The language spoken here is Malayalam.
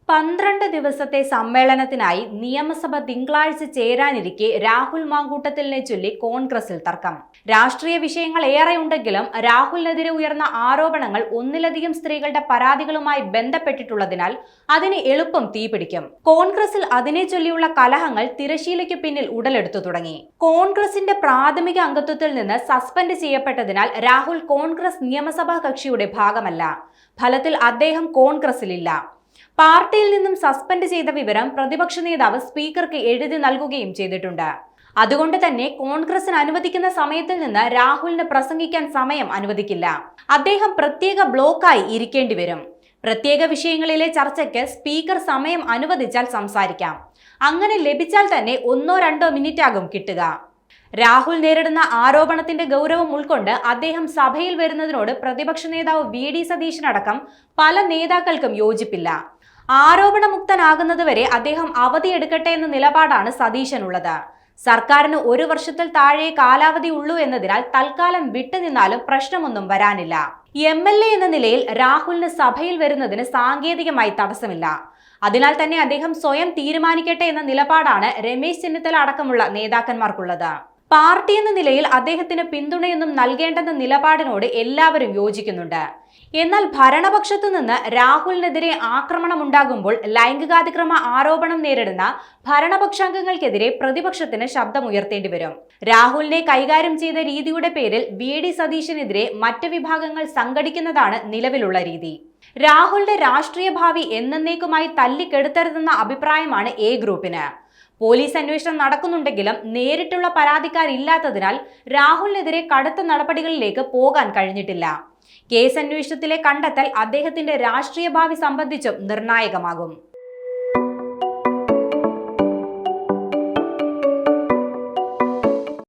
12 ദിവസത്തെ സമ്മേളനത്തിനായി നിയമസഭ തിങ്കളാഴ്ച ചേരാനിരിക്കെ രാഹുൽ മാങ്കൂട്ടത്തിലിനെ ചൊല്ലി കോൺഗ്രസിൽ തർക്കം. രാഷ്ട്രീയ വിഷയങ്ങൾ ഏറെയുണ്ടെങ്കിലും രാഹുലിനെതിരെ ഉയർന്ന ആരോപണങ്ങൾ ഒന്നിലധികം സ്ത്രീകളുടെ പരാതികളുമായി ബന്ധപ്പെട്ടിട്ടുള്ളതിനാൽ അതിന് എളുപ്പം തീപിടിക്കും. കോൺഗ്രസിൽ അതിനെ ചൊല്ലിയുള്ള കലഹങ്ങൾ തിരശീലയ്ക്ക് പിന്നിൽ ഉടലെടുത്തു തുടങ്ങി. കോൺഗ്രസിന്റെ പ്രാഥമിക അംഗത്വത്തിൽ നിന്ന് സസ്പെൻഡ് ചെയ്യപ്പെട്ടതിനാൽ രാഹുൽ കോൺഗ്രസ് നിയമസഭാ കക്ഷിയുടെ ഭാഗമല്ല. ഫലത്തിൽ അദ്ദേഹം കോൺഗ്രസിലില്ല. പാർട്ടിയിൽ നിന്നും സസ്പെൻഡ് ചെയ്ത വിവരം പ്രതിപക്ഷ നേതാവ് സ്പീക്കർക്ക് എഴുതി നൽകുകയും ചെയ്തിട്ടുണ്ട്. അതുകൊണ്ട് തന്നെ കോൺഗ്രസിന് അനുവദിക്കുന്ന സമയത്തിൽ നിന്ന് രാഹുലിന് പ്രസംഗിക്കാൻ സമയം അനുവദിക്കില്ല. അദ്ദേഹം പ്രത്യേക ബ്ലോക്കായി ഇരിക്കേണ്ടി വരും. പ്രത്യേക വിഷയങ്ങളിലെ ചർച്ചയ്ക്ക് സ്പീക്കർ സമയം അനുവദിച്ചാൽ സംസാരിക്കാം. അങ്ങനെ ലഭിച്ചാൽ തന്നെ 1-2 മിനിറ്റാകും കിട്ടുക. രാഹുൽ നേരിടുന്ന ആരോപണത്തിന്റെ ഗൗരവം ഉൾക്കൊണ്ട് അദ്ദേഹം സഭയിൽ വരുന്നതിനോട് പ്രതിപക്ഷ നേതാവ് VD സതീശനടക്കം പല നേതാക്കൾക്കും യോജിപ്പില്ല. ആരോപണമുക്തനാകുന്നതുവരെ അദ്ദേഹം അവധിയെടുക്കട്ടെ എന്ന നിലപാടാണ് സതീശനുള്ളത്. സർക്കാരിന് 1 വർഷത്തിൽ താഴെ കാലാവധി ഉള്ളൂ എന്നതിനാൽ തൽക്കാലം വിട്ടുനിന്നാലും പ്രശ്നമൊന്നും വരാനില്ല. MLA എന്ന നിലയിൽ രാഹുലിന് സഭയിൽ വരുന്നതിന് സാങ്കേതികമായി തടസ്സമില്ല. അതിനാൽ തന്നെ അദ്ദേഹം സ്വയം തീരുമാനിക്കട്ടെ എന്ന നിലപാടാണ് രമേശ് ചെന്നിത്തല അടക്കമുള്ള നേതാക്കന്മാർക്കുള്ളത്. പാർട്ടി എന്ന നിലയിൽ അദ്ദേഹത്തിന് പിന്തുണയൊന്നും നൽകേണ്ടെന്ന നിലപാടിനോട് എല്ലാവരും യോജിക്കുന്നുണ്ട്. എന്നാൽ ഭരണപക്ഷത്തു നിന്ന് രാഹുലിനെതിരെ ആക്രമണമുണ്ടാകുമ്പോൾ ലൈംഗികാതിക്രമ ആരോപണം നേരിടുന്ന ഭരണപക്ഷാംഗങ്ങൾക്കെതിരെ പ്രതിപക്ഷത്തിന് ശബ്ദമുയർത്തേണ്ടി വരും. രാഹുലിനെ കൈകാര്യം ചെയ്ത രീതിയുടെ പേരിൽ VD സതീശനെതിരെ മറ്റ് വിഭാഗങ്ങൾ സംഘടിക്കുന്നതാണ് നിലവിലുള്ള രീതി. രാഹുലിന്റെ രാഷ്ട്രീയ ഭാവി എന്നേക്കുമായി തല്ലിക്കെടുത്തരുതെന്ന അഭിപ്രായമാണ് A ഗ്രൂപ്പിന്. പോലീസ് അന്വേഷണം നടക്കുന്നുണ്ടെങ്കിലും നേരിട്ടുള്ള പരാതിക്കാരില്ലാത്തതിനാൽ രാഹുലിനെതിരെ കടുത്ത നടപടികളിലേക്ക് പോകാൻ കഴിഞ്ഞിട്ടില്ല. കേസ് അന്വേഷണത്തിലെ കണ്ടെത്തൽ അദ്ദേഹത്തിന്റെ രാഷ്ട്രീയ ഭാവി സംബന്ധിച്ചും നിർണായകമാകും.